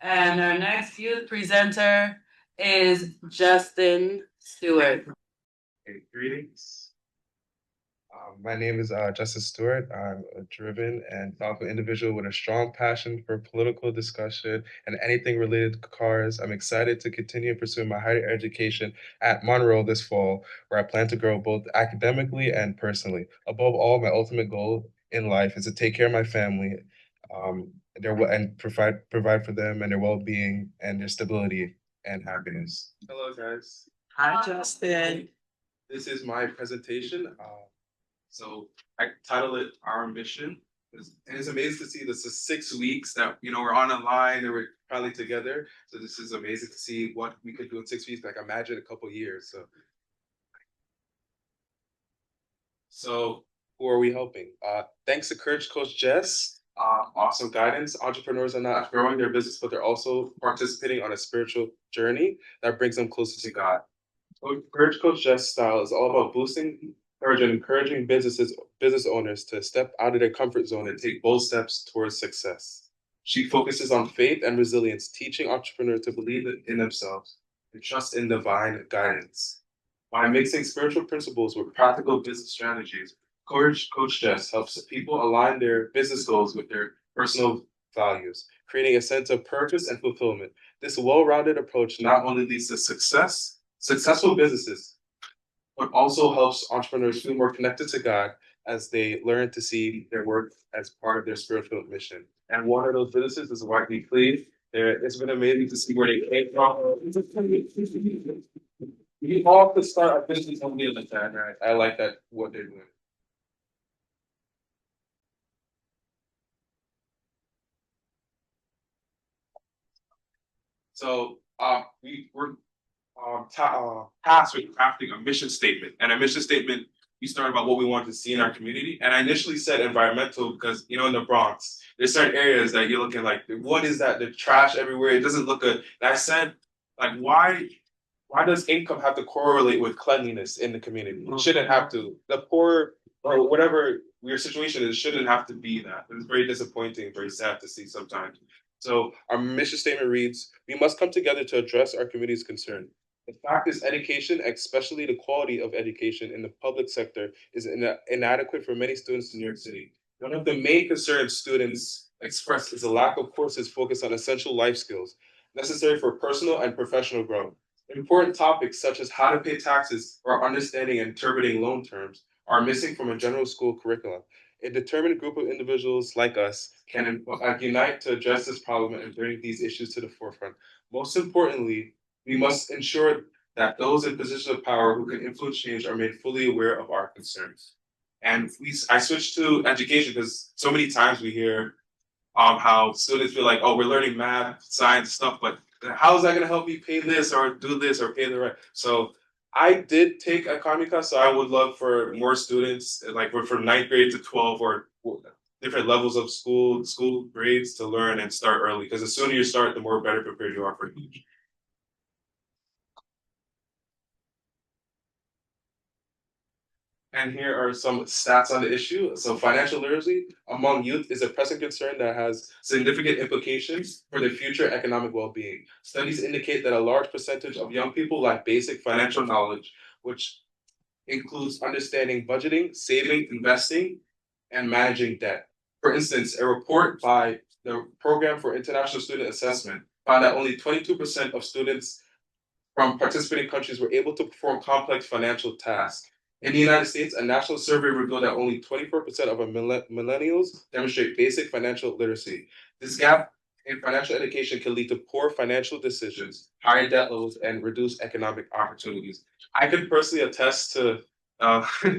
And our next youth presenter is Justin Stewart. Okay, greetings. My name is Justin Stewart. I'm a driven and thoughtful individual with a strong passion for political discussion and anything related to cars. I'm excited to continue pursuing my higher education at Monroe this fall, where I plan to grow both academically and personally. Above all, my ultimate goal in life is to take care of my family, and provide for them and their well-being and their stability and happiness. Hello, guys. Hi, Justin. This is my presentation. So I titled it Our Mission. And it's amazing to see this is 6 weeks that we're on a line and we're probably together. So this is amazing to see what we could do in 6 weeks. Like imagine a couple years. So who are we helping? Thanks to Courage Coach Jess. Awesome guidance. Entrepreneurs are not growing their business, but they're also participating on a spiritual journey that brings them closer to God. Courage Coach Jess style is all about boosting courage and encouraging business owners to step out of their comfort zone and take bold steps towards success. She focuses on faith and resilience, teaching entrepreneurs to believe in themselves and trust in divine guidance. By mixing spiritual principles with practical business strategies, Coach Jess helps people align their business goals with their personal values, creating a sense of purpose and fulfillment. This well-rounded approach not only leads to successful businesses, but also helps entrepreneurs feel more connected to God as they learn to see their work as part of their spiritual mission. And one of those businesses is Whitely Cleave. It's been amazing to see where they came from. We all could start a business on the other side, right? I like that what they're doing. So we were tasked with crafting a mission statement. And a mission statement, we started about what we wanted to see in our community. And I initially said environmental because, in the Bronx, there's certain areas that you're looking like, what is that? The trash everywhere. It doesn't look good. And I said, like, why does income have to correlate with cleanliness in the community? It shouldn't have to. The poor or whatever your situation is shouldn't have to be that. It's very disappointing, very sad to see sometimes. So our mission statement reads, we must come together to address our community's concern. The fact is education, especially the quality of education in the public sector, is inadequate for many students in New York City. One of the main concerns students express is a lack of courses focused on essential life skills necessary for personal and professional growth. Important topics such as how to pay taxes or understanding and interpreting loan terms are missing from a general school curriculum. A determined group of individuals like us can unite to address this problem and bring these issues to the forefront. Most importantly, we must ensure that those in positions of power who can influence change are made fully aware of our concerns. And I switched to education because so many times we hear how students feel like, oh, we're learning math, science stuff, but how is that going to help me pay this or do this or pay the rent? So I did take economy class, so I would love for more students, like we're from ninth grade to 12 or different levels of school grades to learn and start early. Because the sooner you start, the more better prepared you are for each. And here are some stats on the issue. So financial literacy among youth is a pressing concern that has significant implications for their future economic well-being. Studies indicate that a large percentage of young people lack basic financial knowledge, which includes understanding budgeting, saving, investing, and managing debt. For instance, a report by the Program for International Student Assessment found that only 22% of students from participating countries were able to perform complex financial tasks. In the United States, a national survey revealed that only 24% of millennials demonstrate basic financial literacy. This gap in financial education can lead to poor financial decisions, higher debt levels, and reduced economic opportunities. I could personally attest to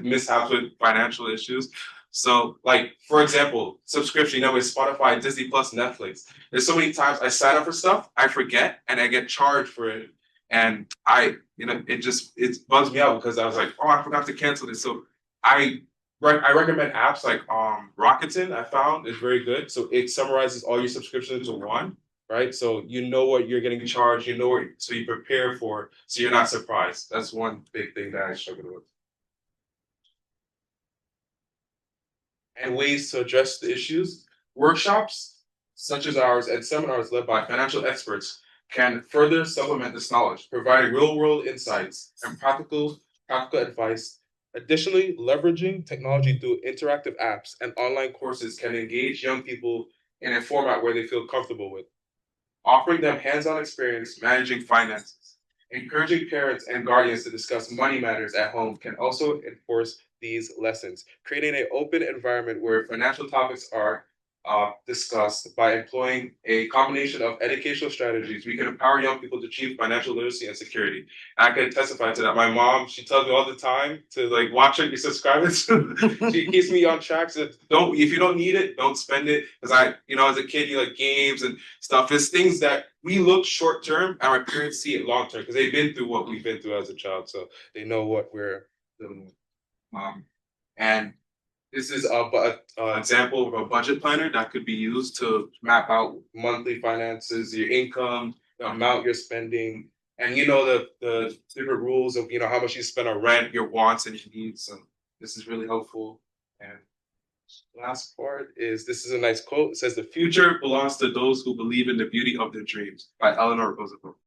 mishaps with financial issues. So, like, for example, subscription, with Spotify, Disney Plus, Netflix. There's so many times I sign up for stuff, I forget, and I get charged for it. And it bugs me out because I was like, oh, I forgot to cancel this. So I I recommend apps like Rakuten. I found is very good. So it summarizes all your subscriptions into one, right? So you know what you're getting charged. You know what, so you prepare for, so you're not surprised. That's one big thing that I struggle with. And ways to address the issues. Workshops. such as ours and seminars led by financial experts can further supplement this knowledge, providing real-world insights and practical advice. Additionally, leveraging technology through interactive apps and online courses can engage young people in a format where they feel comfortable with, offering them hands-on experience managing finances. Encouraging parents and guardians to discuss money matters at home can also enforce these lessons, creating an open environment where financial topics are discussed. By employing a combination of educational strategies, we can empower young people to achieve financial literacy and security. I can testify to that. My mom, she tells me all the time to like watch it, be subscribed. She keeps me on track. So don't, if you don't need it, don't spend it. Because as a kid, you like games and stuff. It's things that we look short term, and our parents see it long term because they've been through what we've been through as a child, so they know what we're doing. And this is a example of a budget planner that could be used to map out monthly finances, your income, the amount you're spending, and the different rules of how much you spend on rent, your wants and your needs. So this is really helpful. And last part is, this is a nice quote. It says, "The future belongs to those who believe in the beauty of their dreams," by Eleanor Roosevelt.